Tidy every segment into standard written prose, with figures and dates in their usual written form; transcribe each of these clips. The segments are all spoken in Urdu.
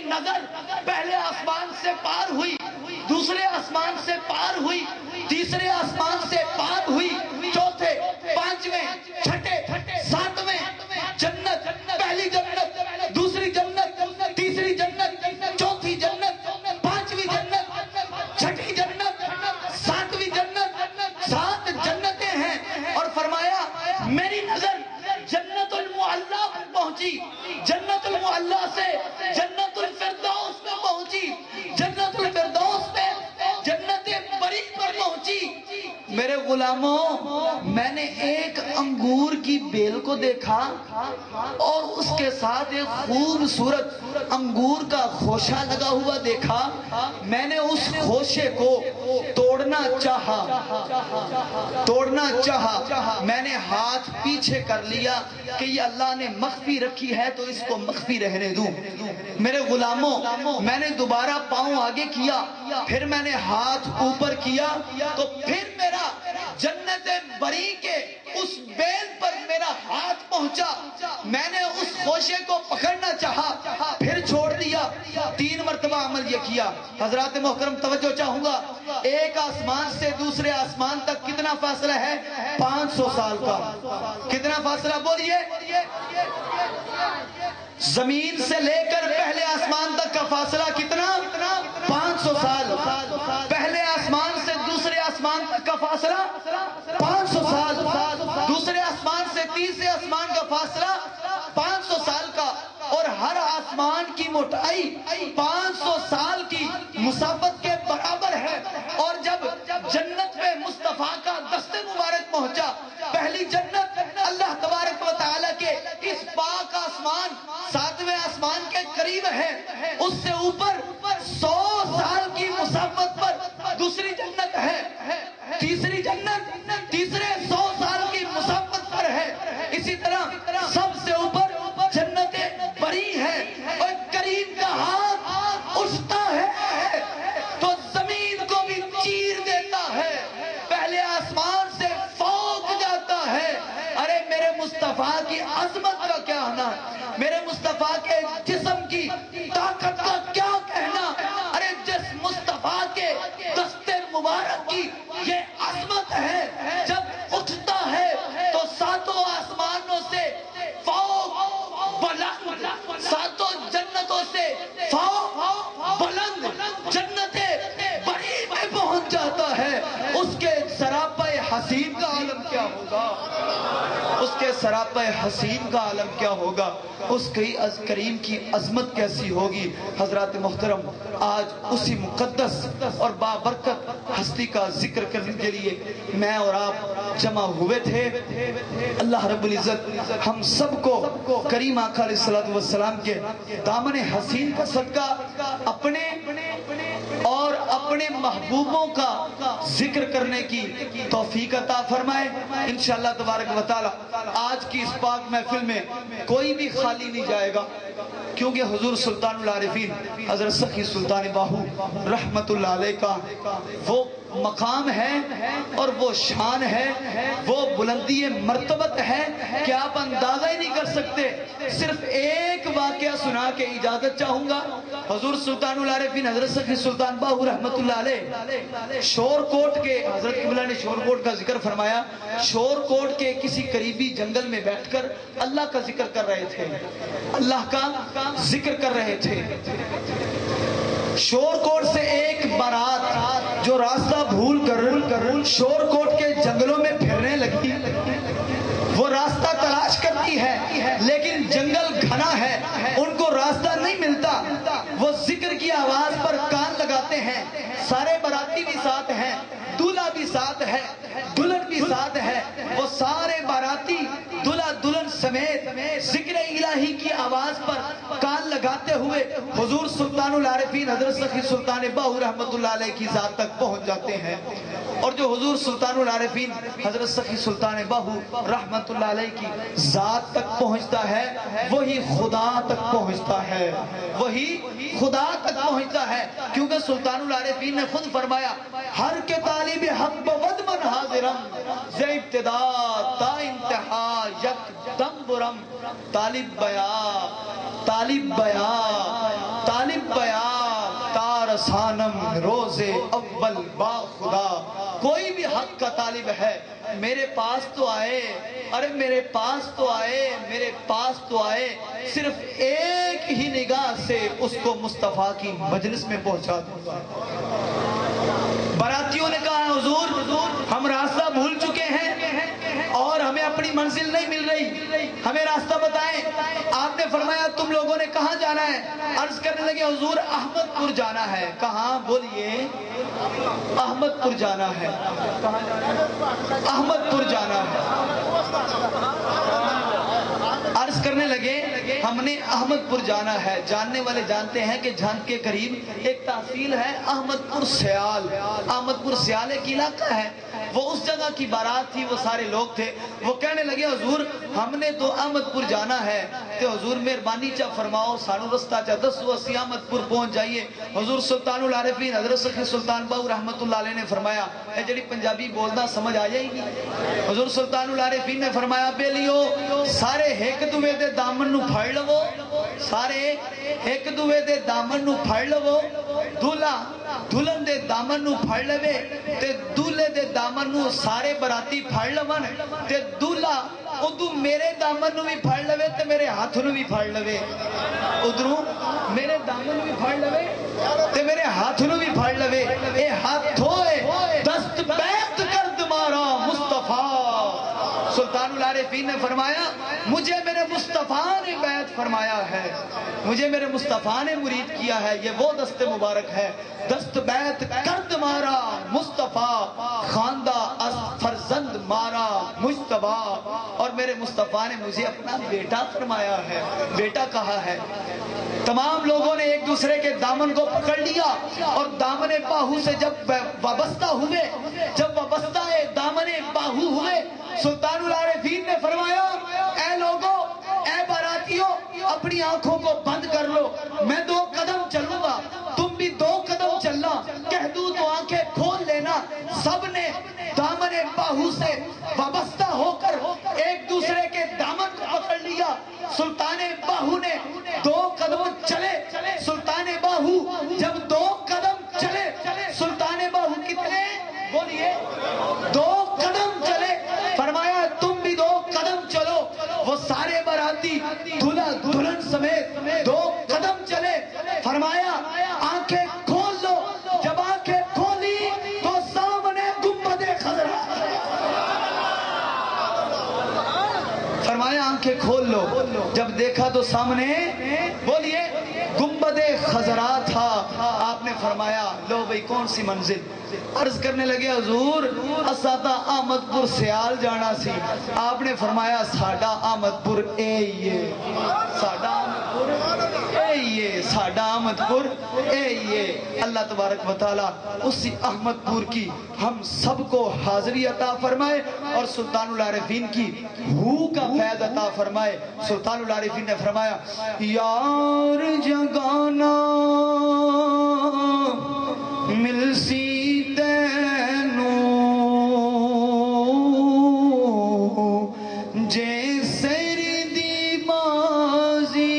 نظر پہلے آسمان سے پار ہوئی، دوسرے آسمان سے پار ہوئی، تیسرے آسمان سے پار ہوئی، چوتھے، پانچویں، چھٹے، ساتویں جنت، پہلی جنت، دوسری جنت، تیسری جنت، چوتھی جنت، پانچویں جنت، چھٹی جنت، ساتویں جنت، 7 جنتیں ہیں، اور فرمایا میری نظر جنت المعلا پر پہنچی، جنت المعلا سے جنت الفردوس میں پہنچی، جنت الفردوس میں جنت بری پر پہنچی۔ میرے غلاموں، میں نے ایک انگور کی بیل کو دیکھا اور اس کے ساتھ ایک خوبصورت انگور کا خوشہ لگا ہوا دیکھا۔ میں نے اس خوشے کو توڑنا چاہا، میں نے ہاتھ پیچھے کر لیا کہ یہ اللہ نے مخفی رکھی ہے تو اس کو مخفی رہنے دوں۔ میرے غلاموں، میں نے دوبارہ پاؤں آگے کیا، پھر میں نے ہاتھ اوپر کیا تو پھر میرا جنت بری کے اس بیل پر میرا ہاتھ پہنچا۔ میں نے اس خوشے کو پکڑنا چاہا، پھر چھوڑ دیا۔ 3 مرتبہ عمل یہ کیا۔ حضرات محترم توجہ چاہوں گا، ایک آسمان سے دوسرے آسمان تک کتنا فاصلہ ہے؟ 500 سال کا۔ کتنا فاصلہ بولیے؟ زمین سے لے کر پہلے آسمان تک کا فاصلہ کتنا؟ 500 سال۔ پہلے آسمان سے دوسرے آسمان تک کا فاصلہ 500 سال، دوسرے آسمان سے تیسرے آسمان کا فاصلہ 500 سال کا، اور ہر آسمان کی موٹائی 500 سال کی مسافت کے برابر ہے۔ اور جب جنت میں مصطفیٰ کا دست مبارک پہنچا، پہلی جنت اللہ تبارک و تعالیٰ کے اس پاک آسمان 7ویں آسمان کے قریب ہے، اس سے اوپر 100 سال کی مسافت پر دوسری جنت ہے، تیسری جنت تیسرے 100 سال کی مسافت پر ہے، اسی طرح سب سے اوپر جنت بری ہے، اور کریم کا ہاتھ اٹھتا ہے تو زمین کو بھی چیر دیتا ہے، پہلے آسمان سے فوق جاتا ہے۔ ارے میرے مصطفیٰ کی عظمت کا کیا کہنا، میرے مصطفیٰ کے جسم کی طاقت کا کیا کہنا، ارے جس مصطفیٰ کے دست مبارک کی یہ عظمت ہے، جب اٹھتا ہے تو 7 آسمانوں سے فوق بلند، 7 جنتوں سے فوق بلند جنت بری میں پہنچ جاتا ہے۔ اس کے سراپے حسین کا عالم کیا ہوگا، اس کے سراپے حسین کا عالم کیا ہوگا، اس کی کریم کی عظمت کیسی ہوگی۔ حضرات محترم، آج اسی مقدس اور بابرکت ہستی کا ذکر کرنے کے لیے میں اور آپ جمع ہوئے تھے۔ اللہ رب العزت ہم سب کو کریم آقا علیہ الصلوۃ والسلام کے دامن حسین کا صدقہ اپنے اور اپنے محبوبوں کا ذکر کرنے کی توفیق عطا فرمائے انشاءاللہ تبارک و تعالی۔ آج کی اس پاک محفل میں کوئی بھی خالی نہیں جائے گا، کیونکہ حضور سلطان العارفین حضرت سخی سلطان باہو رحمت اللہ علیہ کا وہ مقام ہے اور وہ شان ہے، وہ بلندی مرتبت ہے کہ آپ اندازہ ہی نہیں کر سکتے۔ صرف ایک واقعہ سنا کے اجازت چاہوں گا۔ حضور سلطان العارفین حضرت سخی سلطان باہو رحمت اللہ علیہ شور کوٹ کے، حضرت قبلہ نے شور کوٹ کا ذکر فرمایا، شور کوٹ کے کسی قریبی جنگل میں بیٹھ کر اللہ کا ذکر کر رہے تھے، اللہ کا ذکر کر رہے تھے۔ شور کوٹ سے ایک بارات جو راستہ بھول کر شور کوٹ کے جنگلوں میں پھرنے لگی، وہ راستہ تلاش کرتی ہے لیکن جنگل گھنا ہے، ان کو راستہ نہیں ملتا۔ وہ ذکر کی آواز پر کان لگاتے ہیں، سارے باراتی بھی ساتھ ہیں، دولہا بھی ساتھ ہے، دلہن بھی ساتھ ہے، وہ سارے باراتی دلہا دلہن سمیت ذکر الہی کی آواز پر کان لگاتے ہوئے حضور سلطان العارفین حضرت سخی سلطان باہو رحمت اللہ علیہ کی ذات تک پہنچ جاتے ہیں، اور جو حضور سلطان العارفین حضرت سخی سلطان باہو رحمت اللہ علیہ کی ذات تک پہنچتا ہے، وہی خدا تک پہنچتا ہے، وہی خدا تک پہنچتا ہے، کیونکہ سلطان العارفین نے خود فرمایا ہر کے طالب حق بود من حاضرم ز ابتدا تا انتہا یک دم برم، طالب طالب بیا تار سانم روز اول با خدا. کوئی بھی حق کا طالب ہے میرے پاس تو آئے, ارے میرے پاس تو آئے, صرف ایک ہی نگاہ سے اس کو مصطفیٰ کی مجلس میں پہنچا دوں. براتیوں نے کہا حضور ہم راستہ بھول چکے ہیں اور ہمیں اپنی منزل نہیں مل رہی, ہمیں راستہ بتائیں. آپ نے فرمایا تم لوگوں نے کہاں جانا ہے؟ عرض کرنے لگے حضور احمد پور جانا ہے. کہاں؟ بولیے. احمد پور جانا ہے. احمد پور جانا ہے. عرض کرنے لگے ہم نے احمد پور جانا ہے. جاننے والے جانتے ہیں کہ جھانگ کے قریب ایک تحصیل ہے احمد پور سیال. احمد پور سیال ایک علاقہ ہے. وہ اس جگہ کی بارات تھی, وہ سارے لوگ تھے. وہ کہنے لگے حضور ہم نے تو احمد پور جانا ہے تو حضور مہربانی چا فرماؤ سانو رستہ چا دسو اسی احمد پور پہنچ جائیے. حضور سلطان العارفین حضرت سخی سلطان باہو رحمت اللہ علیہ نے فرمایا اے جڑی پنجابی بولنا سمجھ آ جائے گی. حضور سلطان العارفین نے فرمایا بیلیو سارے ایک دوے دے دامن نو پھڑ لو, سارے ایک دوے دے دامن نو پھڑ لو. دولہا دلہن دے دامن نو پھڑ لوے تے دولہے دے دامن نو سارے براتی پھڑ لون تے دولہا ادھو میرے دامن نو بھی پھڑ لوے تے میرے ہاتھ نو بھی پھڑ لوے. ادھروں میرے دامن نو بھی پھڑ لوے تے میرے ہاتھ نو بھی پھڑ لوے. اے ہاتھ ہوئے دست بیعت کر دمارا مصطفیٰ. سلطان العارفین نے فرمایا مجھے میرے مصطفیٰ نے بیعت فرمایا ہے, مجھے میرے مصطفیٰ نے مرید کیا ہے. یہ وہ دست مبارک ہے. دست بیعت کرد مارا مصطفیٰ خواندہ از فرزند مارا مجتبہ. اور میرے مصطفیٰ نے مجھے اپنا بیٹا فرمایا ہے, بیٹا کہا ہے. تمام لوگوں نے ایک دوسرے کے دامن کو پکڑ لیا اور دامن باہو سے جب وابستہ ہوئے, جب وابستہ دامن باہو ہوئے, سلطان العارفین نے فرمایا اے لوگوں, اے باراتیوں, اپنی آنکھوں کو بند کر لو. میں 2 قدم چلوں گا, تم بھی 2 قدم چلنا. کہہ دوں تو آنکھیں کھول لینا. سب نے دامن باہو سے وابستہ ہو کر ایک دوسرے کے دامن کو پکڑ لیا. سلطان باہو نے 2 قدم چلے. سلطان باہو جب 2 قدم چلے, سلطان باہو کتنے بولیے 2 قدم چلے. فرمایا تم بھی 2 قدم چلو. وہ سارے باراتی دلہا دلہن سمیت 2 قدم چلے. فرمایا آنکھیں کھول لو. جب آنکھیں کھولی تو سامنے گنبد خضرا. فرمایا آنکھیں کھول لو. جب دیکھا تو سامنے بولیے گنبد خضرا تھا. آپ نے فرمایا لو بھئی کون سی منزل؟ عرض کرنے لگے حضور اساتا احمد پور سیال جانا سی. آپ نے فرمایا ساڑا احمد پور اے یہ, ساڑا احمد پور اے یہ, ساڑا احمد پور اے یہ. اللہ تبارک و تعالی اسی احمد پور کی ہم سب کو حاضری عطا فرمائے اور سلطان العارفین کی ہو کا فیض عطا فرمائے. سلطان العارفین نے فرمایا یار جگانا ملسی تینو جے سر دی بازی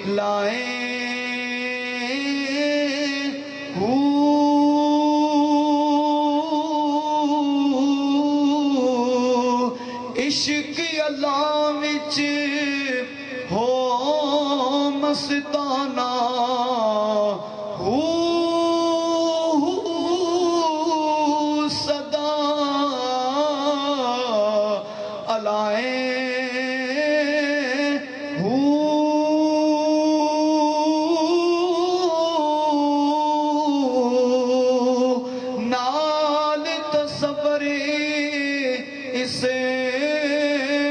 لائے عشق اللہ وچ ہو مستانہ صدا علائے نال تصور اسے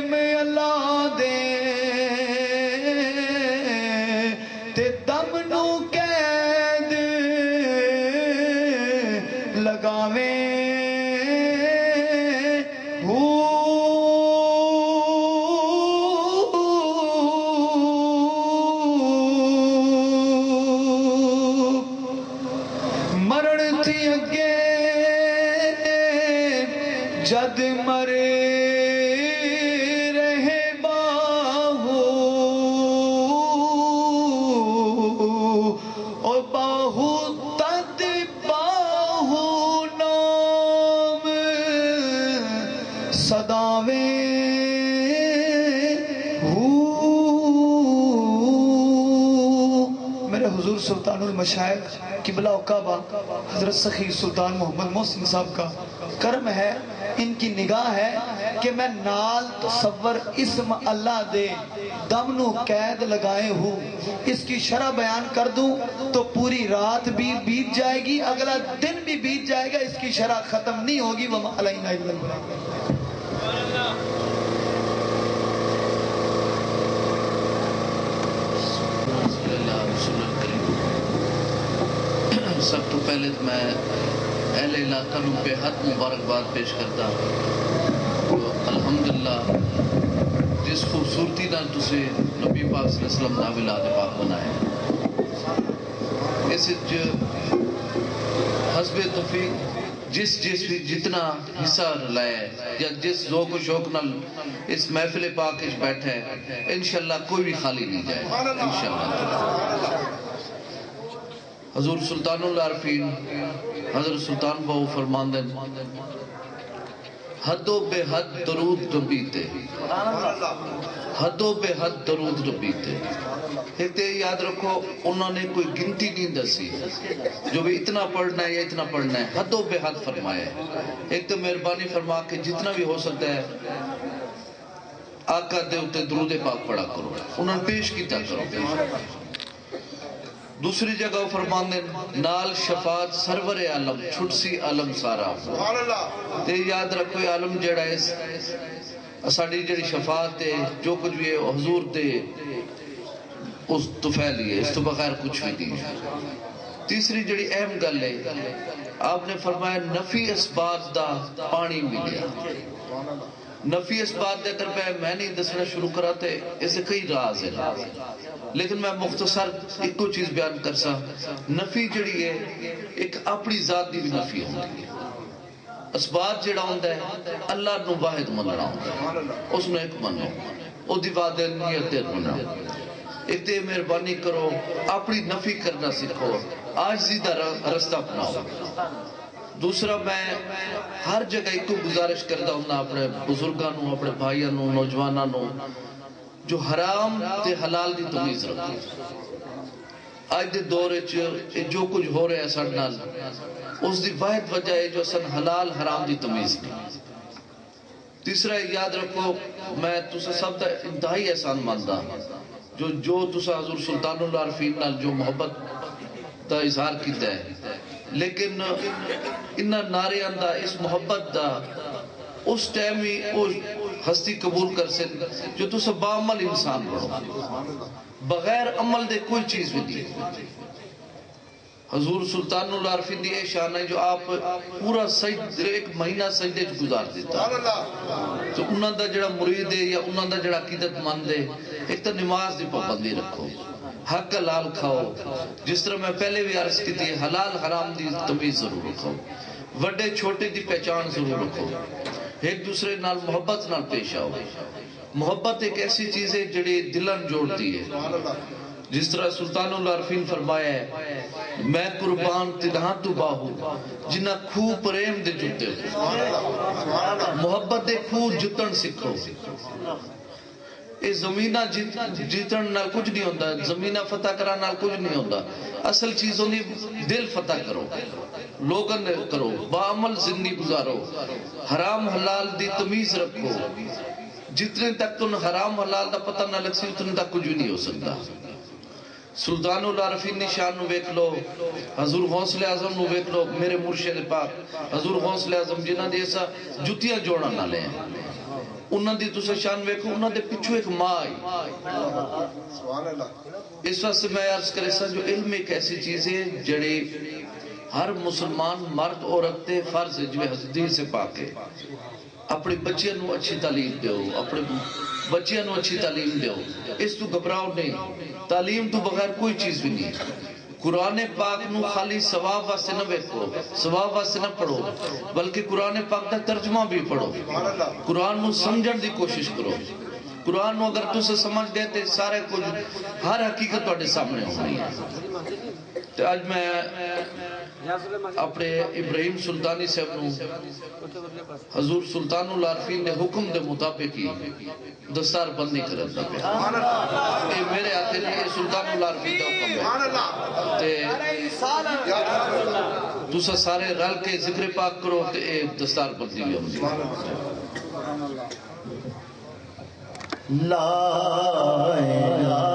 میں اللہ دے تے دم نو قید لگاویں مرن تھی اگے جد مرے رہے باہو صداویں میرے حضور سلطان المشائخ قبلہ کعبہ حضرت سخی سلطان محمد محسن صاحب کا کرم ہے، ان کی نگاہ ہے کہ میں نال تصور اسم اللہ دے دم نو قید لگائے ہوں، اس کی شرح بیان کر دوں تو پوری رات بھی بیت جائے گی، اگلا دن بھی بیت جائے گا، اس کی شرح ختم نہیں ہوگی۔ وَمَا عَلَيْنَا إِلَّا الْبَلَاغُ۔ سب تو پہلے میں اہل علاقہ نو بے حد مبارکباد پیش کرتا ہوں۔ الحمدللہ جس خوبصورتی نال تسے نبی پاک صلی اللہ علیہ وسلم دا ولاد پاک بنایا، اس حسب توفیق جس جتنا حصہ لائے یا جس ذوق و شوق نال اس محفل پاک اس بیٹھے انشاءاللہ کوئی بھی خالی نہیں جائے انشاءاللہ۔ حضور سلطان العارفین حضرت سلطان بہو فرماندن حد و بے حد درود ربیتے، حد و بے حد درود ربیتے۔ ایک تو یاد رکھو انہوں نے کوئی گنتی نہیں دسی جو بھی اتنا پڑھنا ہے یا اتنا پڑھنا ہے، حد و بے حد فرمایا ہے۔ ایک تو مہربانی فرما کے جتنا بھی ہو سکتا ہے آقا دے اتے درود پاک پڑھا کرو، انہوں نے پیش کیتا کرو۔ دوسری جگہ فرماندے نال شفاعت سرور عالم چھٹ سی عالم سارا۔ تے یاد رکھو عالم جڑا ہے ساڑی جڑی شفاعت ہے جو کچھ بھی ہے حضور دے اس تو پھیلی ہے، اس تو بغیر کچھ بھی نہیں ہے۔ تیسری جڑی اہم گل ہے آپ نے فرمایا نفی اسبات دا پانی ملیا۔ نفی اسبات دے کر میں نہیں دسنا شروع کرا تے اسے کئی راز ہے، لیکن میں مختصر ایک کو چیز بیان کر سا۔ نفی جڑی ہے ایک اپنی ذات دی بھی نفی ہوندی ہے۔ اسبات جڑا ہوندہ ہے اللہ نو واحد مننا ہوندہ ہے، اس نے ایک منو او دی وحدانیت مننا۔ ایک تے مہربانی کرو اپنی نفی کرنا سکھو، عاجزی دا رستہ اپناؤ۔ دوسرا میں ہر جگہ ایک کو گزارش کرتا ہوں اپنے بزرگانوں، اپنے بھائیانوں، نوجوانانوں جو حرام تے حلال دی تمیز رکھو۔ آج دے دور جو کچھ ہو رہا ہے ساڈے نال اس دی واحد وجہ ہے جو سن حلال حرام دی تمیز نہیں۔ تیسرا یاد رکھو میں تسا سب دا انتہائی احسان ماندا جو تسا حضور سلطان العارفین نال جو محبت دا اظہار کیتا ہے، لیکن انہاں نعرے اندہ اس محبت دا اس ٹائم ہی اس ہستی قبول کر سن جو تسا باعمل انسان بڑھو، بغیر عمل دے کوئی چیز بھی نہیں۔ حضور سلطان العارفین دی شان ہے جو آپ پورا ایک مہینہ سجدے گزار دیتا، تو انہاں دا جڑا مرید ہے یا انہاں دا جڑا عقیدت مند ہے ایک تو نماز دی پابندی رکھو، حق حلال کھاؤ، جس طرح میں پہلے بھی عرض کی تھی حلال حرام دی تمیز ضرور رکھو، وڈے چھوٹے دی پہچان ضرور رکھو، ایک دوسرے نال محبت نال پیش آؤ۔ محبت ایک ایسی چیز ہے جڑی دلن جوڑتی ہے، جس طرح سلطان العارفین فرمایا ہے میں قربان تنہا تو باہو جنہ کھو پریم دے جتے ہو۔ محبت دے کھو جتن سکھو۔ اس زمینہ جیتن نال کچھ نہیں ہوندہ، زمینہ فتح کرا نال کچھ نہیں ہوندہ، اصل چیزوں نے دل فتح کرو، لوگن کرو، باعمل زندگی گزارو، حرام حلال دی تمیز رکھو۔ جتنے تک تن حرام حلال دا پتہ نہ لگ سی اتنے تک کچھ نہیں ہو سکتا۔ سلطان العارفین نشان نو بیک لو، حضور غوث اعظم نو بیک لو، میرے مرشد پاک حضور غوث اعظم جنہ دی ایسا جتیاں جوڑا نہ لیں، انہاں دی تسے شان ویکھو، انہاں دے پچھو ایک ماں آئی۔ اس وقت سے میں عرض کرے سا جو علم ایک ایسی چیز ہے جڑے ہر مسلمان مرد عورت تے فرض ہے جو حدیث سے پاک ہے، اپنے بچیاں نو اچھی تعلیم دیو، اپنے بچیاں نو اچھی تعلیم دیو، اس تو گھبراؤ نہیں، تعلیم تو بغیر کوئی چیز بھی نہیں۔ قرآن پاک نو خالی ثواب واسطے نہ بیکھو، ثواب واسطے نہ پڑھو، بلکہ قرآن پاک دا ترجمہ بھی پڑھو، قرآن نو سمجھن دی کوشش کرو۔ قرآن نو اگر تُسے سمجھ گئے تے سارے کچھ ہر حقیقت تواڈے سامنے ہونی ہے۔ تو آج میں اپنے ابراہیم سلطانی صاحب نو حضور سلطان العارفین نے حکم دے مطابق ہی دستار بندی کرتا پیا اے میرے ہاتھے نہیں، یہ سلطان العارفین دا حکم ہے دوسرا سارے رل کے ذکر پاک کرو تے اے دستار بندی بھی ہوتی لا الہ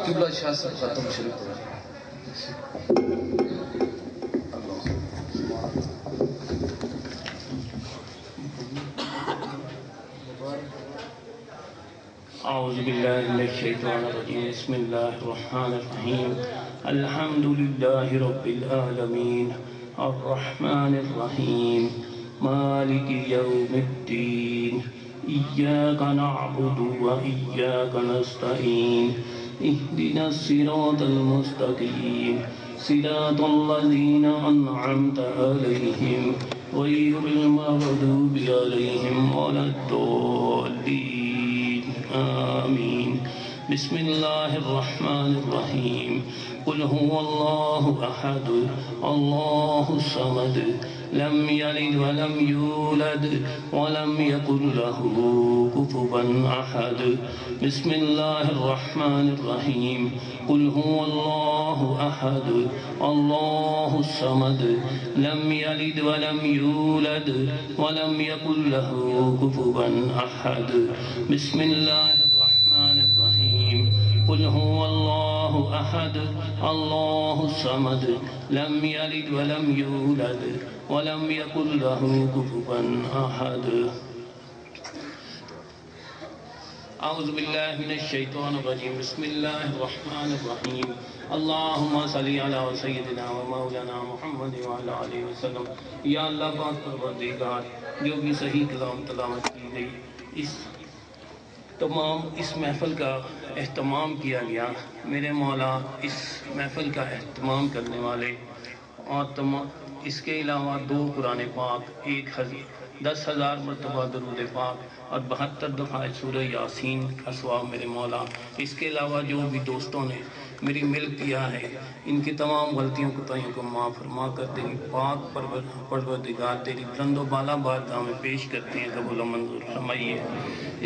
قبلہ شاہ سے ختم شریف پڑھا اعوذ باللہ من الشیطان الرجیم بسم اللہ الرحمن الرحیم الحمد للہ رب العالمین الرحمن الرحیم مالک یوم الدین ایاک نعبد و ایاک نستعین اهدنا الصراط المستقیم صراط الذین انعمت علیہم غیر المغضوب علیہم ولا الضالین آمین بسم اللہ الرحمن الرحیم قل هو اللہ احد اللہ الصمد لم يلد ولم يولد ولم يكن له كفوا أحد بسم الله الرحمن الرحيم قل هو الله أحد الله الصمد لم يلد ولم يولد ولم يكن له كفوا أحد بسم الله الرحمن الرحيم قل هو الله أحد الله الصمد لم يلد ولم يولد ولم يكن له كفوا أحد أعوذ بالله من الشيطان الرجيم بسم الله الرحمن الرحيم اللهم صل على سيدنا ومولانا محمد وعلى آله وسلم یا اللہ پاک پروردگار جو بھی صحیح کلام تلاوت کی گئی اس محفل کا اہتمام کیا گیا، میرے مولا اس محفل کا اہتمام کرنے والے اور اس کے علاوہ 2 قرآن پاک، 10,000 مرتبہ درود پاک اور 72 دفعہ سورہ یاسین کا ثواب میرے مولا، اس کے علاوہ جو بھی دوستوں نے میری ملک کیا ہے ان کی تمام غلطیوں کوتاہیوں کو معاف فرما کر تیری پاک پروردگار تیری بلند و بالا بارگاہ میں پیش کرتے ہیں، قبول و منظور فرمائیے۔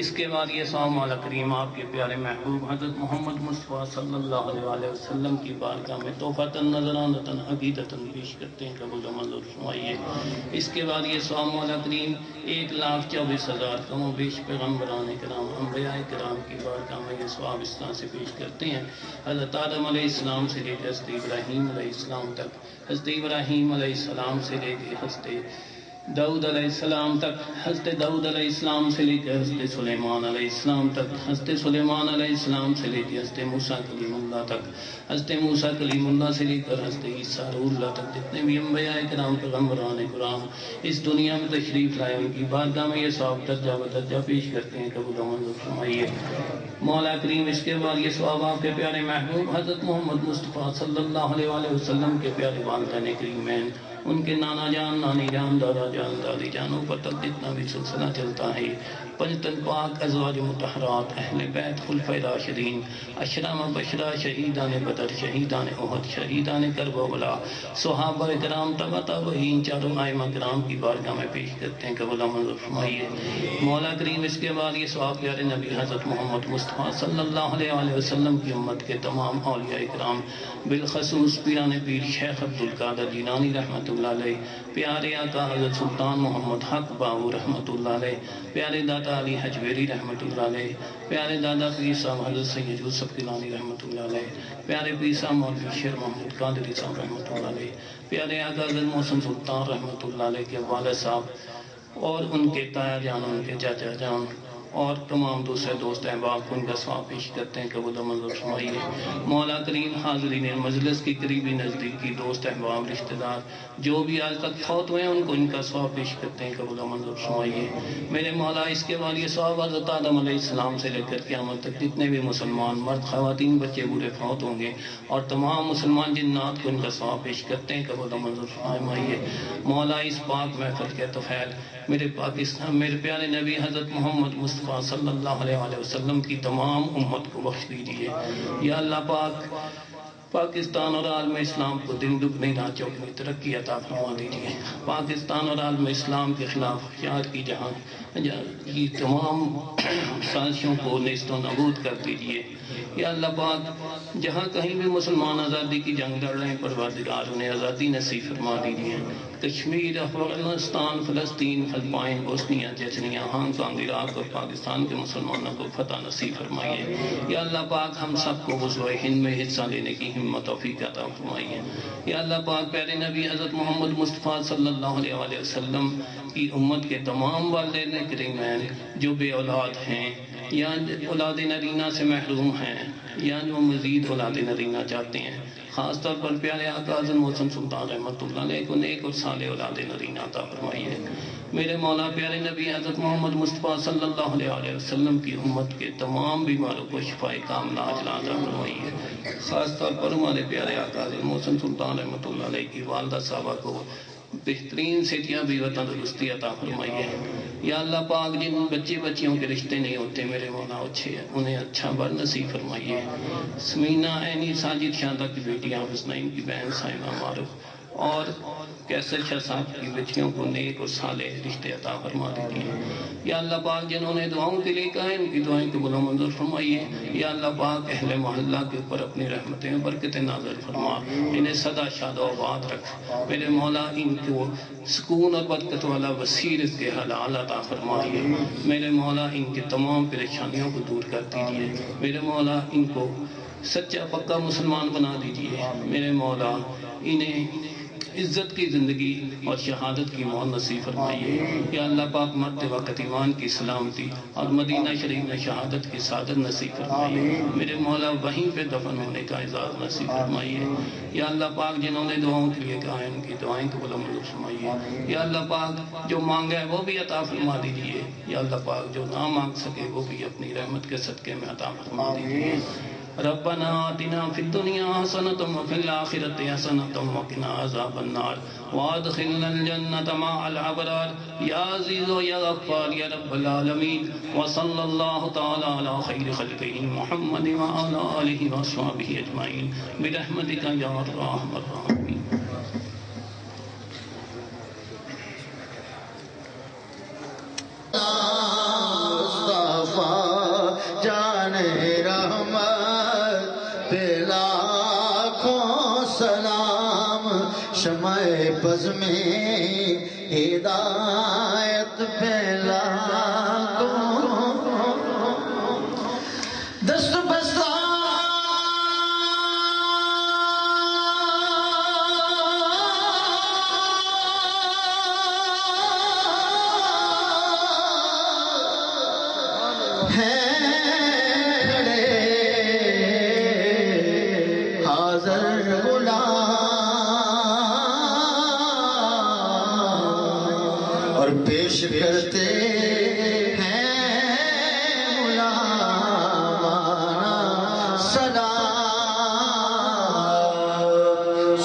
اس کے بعد یہ ثواب مولا کریم آپ کے پیارے محبوب حضرت محمد مصطفیٰ صلی اللہ علیہ وسلم کی بارگاہ میں تحفۃ نذرانۃ عقیدۃ پیش کرتے ہیں، قبول و منظور فرمائیے۔ اس کے بعد یہ ثواب مولا کریم 1,24,000 کم و بیش پیغمبران کرام انبیاء کرام کی بارگاہ میں یہ ثواب اس طرح سے پیش کرتے ہیں۔ حضرت آدم علیہ السلام سے لے کے حضرت ابراہیم علیہ السلام تک، حضرت ابراہیم علیہ السلام سے لے کے حضرت داؤد علیہ السلام تک، حضرت داؤد علیہ السلام سے لے کے حضرت سلیمان علیہ السلام تک، حضرت سلیمان علیہ السلام سے لے کے حضرت موسیٰ کلیم اللہ تک، حضرت موسیٰ کلیم اللہ سے لے کر حضرت عیسیٰ روح اللہ تک، جتنے بھی انبیاء کرام پیغمبران کرام اس دنیا میں تشریف لائے ان کی بارگاہ میں یہ ثواب درجہ بدرجہ پیش کرتے ہیں، قبول و منظور فرمائیے۔ مولا کریم اس کے بعد یہ ثواب آپ کے پیارے محبوب حضرت محمد مصطفیٰ صلی اللہ علیہ وسلم کے پیارے والدین کریمین، ان کے نانا جان، نانی جان، دادا جان، دادی جانوں پر تک جتنا بھی سلسلہ چلتا ہے، پنجتن پاک ازواج مطہرات، اہل بیت خلفۂ راشدین، اشرام بشرا، شہیدان بدر، شہیدان احد، شہیدان کربلا، صحابہ کرام، تبع تابعین، چاروں ائمہ کرام کی بارگاہ میں پیش کرتے ہیں، قبول و منظور فرمائیے۔ مولا کریم اس کے بعد یہ ثواب پیارے نبی حضرت محمد مصطفیٰ صلی اللہ علیہ وسلم کی امت کے تمام اولیاء کرام، بالخصوص پیران پیر شیخ عبدالقادر جیلانی رحمۃ اللہ علیہ، پیارے آقا حضرت سلطان محمد حق باو رحمۃ اللہ علیہ، پیارے دادا علی حجویری رحمۃ اللہ علیہ، پیارے دادا پیر صاحب حضرت سید یوسف گیلانی رحمۃ اللہ علیہ، پیارے پیر صاحب مولوی شیر محمود قادری صاحب رحمۃ اللہ علیہ، پیارے آقا حضرت محسن سلطان رحمۃ اللہ علیہ کے والد صاحب اور ان کے تایا جان، ان کے چاچا جان اور تمام دوسرے دوست احباب کو ان کا ثواب پیش کرتے ہیں، قبول و منظور فرمائیے۔ مولا کریم حاضرین مجلس کی قریبی نزدیکی دوست احباب رشتہ دار جو بھی آج تک فوت ہوئے ہیں ان کو ان کا ثواب پیش کرتے ہیں، قبول و منظور فرمائیے۔ میرے مولا اس کے بعد یہ ثواب حضرت آدم علیہ السلام سے لے کر قیامت تک جتنے بھی مسلمان مرد خواتین بچے بوڑھے فوت ہوں گے اور تمام مسلمان جنات کو ان کا ثواب پیش کرتے ہیں، قبول و منظور فرمائیے۔ مولا اس پاک محفل کے طفیل میرے پاکستان میرے پیارے نبی حضرت محمد مصطفیٰ صلی اللہ علیہ وسلم کی تمام امت کو بخش دیجیے یا اللہ پاک۔ پاکستان اور عالم اسلام کو دن دگنی رات چوگنی ترقی عطا فرما دیجیے۔ پاکستان اور عالم اسلام کے خلاف یار کی جہاں کی تمام سازشوں کو نیست و نابود کر دیجیے یا اللہ پاک۔ جہاں کہیں بھی مسلمان آزادی کی جنگ لڑ رہے ہیں پروردگار انہیں آزادی نصیب فرما دیجیے۔ کشمیر، افغانستان، فلسطین، Philippines, Bosnia, Chechnya, Hong Kong, عراق اور پاکستان کے مسلمانوں کو فتح نصیب فرمائیے یا اللہ پاک۔ ہم سب کو غزوہ ہند میں حصہ لینے کی ہمت توفیق عطا فرمائیے یا اللہ پاک۔ پیارے نبی حضرت محمد مصطفیٰ صلی اللہ علیہ وسلم کی امت کے تمام والدین کریمین جو بے اولاد ہیں یا اولاد نرینہ سے محروم ہیں یا جو مزید اولاد نرینہ چاہتے ہیں، خاص طور پر پیارے آقا حضرت محسن سلطان رحمۃ اللہ علیہ کو نیک اور صالح اولاد نرینہ عطا فرمائیے۔ میرے مولا پیارے نبی حضرت محمد مصطفیٰ صلی اللہ علیہ وسلم کی امت کے تمام بیماروں کو شفاء کاملہ عاجلہ عطا فرمائیے۔ خاص طور پر ہمارے پیارے آقا حضرت محسن سلطان رحمۃ اللہ علیہ کی والدہ صاحبہ کو بہترین صحتیابی و تندرستی عطا فرمائیے یا اللہ پاک۔ جن بچے بچیوں کے رشتے نہیں ہوتے میرے مولا انہیں اچھا بر نصیب فرمائیے۔ سمینہ عینی ساجد شاندہ کی بیٹی حافظ نعیم کی بہن سائمہ معروف اور کیسر شاہ صاحب کی بچیوں کو نیک اور صالح رشتے عطا فرما دیجیے یا اللہ پاک۔ جنہوں نے دعاؤں کے لیے کہا ہے ان کی دعائیں قبول و منظور فرمائیے یا اللہ پاک۔ اہل محلہ کے اوپر اپنی رحمتیں برکتیں نازل فرما، انہیں سدا شاد و آباد رکھ میرے مولا۔ ان کو سکون اور برکت والا وسیع رزق حلال عطا فرمائیے میرے مولا۔ ان کی تمام پریشانیوں کو دور کر دیجیے میرے مولا۔ ان کو سچا پکا مسلمان بنا دیجیے میرے مولا۔ انہیں عزت کی زندگی اور شہادت کی موت نصیب فرمائیے یا اللہ پاک۔ مرتے وقت ایمان کی سلامتی اور مدینہ شریف میں شہادت کی سعادت نصیب فرمائیے میرے مولا۔ وہیں پہ دفن ہونے کا اعزاز نصیب فرمائیے یا اللہ پاک۔ جنہوں نے دعاؤں کے لیے کہا ہے ان کی دعائیں قبول و منظور فرمائیے یا اللہ پاک۔ جو مانگا ہے وہ بھی عطا فرما دیجیے یا اللہ پاک۔ جو نہ مانگ سکے وہ بھی اپنی رحمت کے صدقے میں عطا فرما دیجیے۔ ربنا آتنا فی الدنیا حسنۃ وفی الآخرۃ حسنۃ وقنا عذاب النار وادخلنا الجنۃ مع الابرار یا عزیز و یا غفار یا رب العالمین۔ وصلی اللہ تعالی علی خیر خلقہ محمد وعلی آلہ وصحبہ اجمعین برحمتک یا ارحم الراحمین۔ شمع پز میں ہدایت پھیلا دست بستہ پیش کرتے ہیں مولانا سلام۔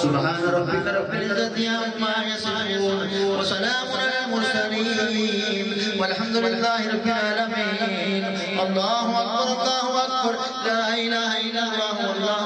سبحان ربک رب العزت عما یصفون وسلام علی المرسلین والحمد للہ رب العالمین۔ اللہ اکبر اللہ اکبر لا الہ الا اللہ واللہ